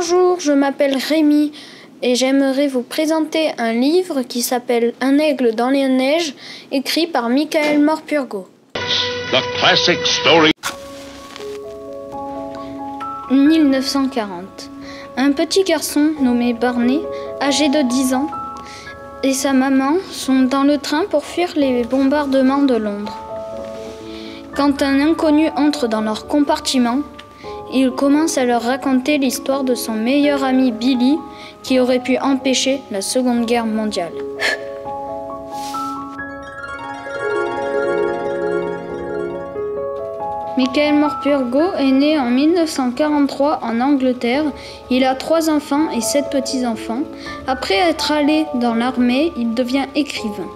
Bonjour, je m'appelle Rémi et j'aimerais vous présenter un livre qui s'appelle Un aigle dans les neiges, écrit par Michael Morpurgo. The classic story. 1940. Un petit garçon nommé Barney, âgé de 10 ans, et sa maman sont dans le train pour fuir les bombardements de Londres. Quand un inconnu entre dans leur compartiment, il commence à leur raconter l'histoire de son meilleur ami Billy qui aurait pu empêcher la Seconde Guerre mondiale. Michael Morpurgo est né en 1943 en Angleterre. Il a 3 enfants et 7 petits-enfants. Après être allé dans l'armée, il devient écrivain.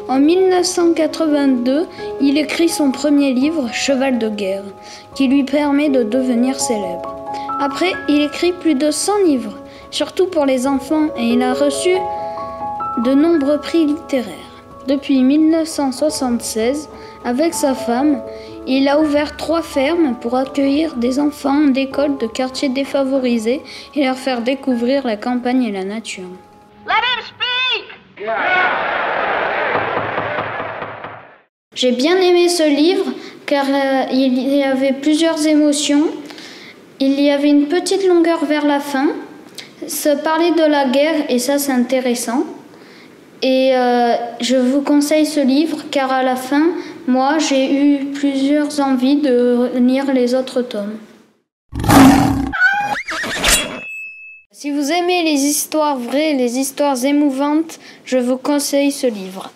En 1982, il écrit son premier livre, Cheval de guerre, qui lui permet de devenir célèbre. Après, il écrit plus de 100 livres, surtout pour les enfants, et il a reçu de nombreux prix littéraires. Depuis 1976, avec sa femme, il a ouvert 3 fermes pour accueillir des enfants d'écoles de quartiers défavorisés et leur faire découvrir la campagne et la nature. Let him speak! J'ai bien aimé ce livre car il y avait plusieurs émotions. Il y avait une petite longueur vers la fin. Ça parlait de la guerre et ça c'est intéressant. Et je vous conseille ce livre car à la fin, moi j'ai eu plusieurs envies de lire les autres tomes. Si vous aimez les histoires vraies, les histoires émouvantes, je vous conseille ce livre.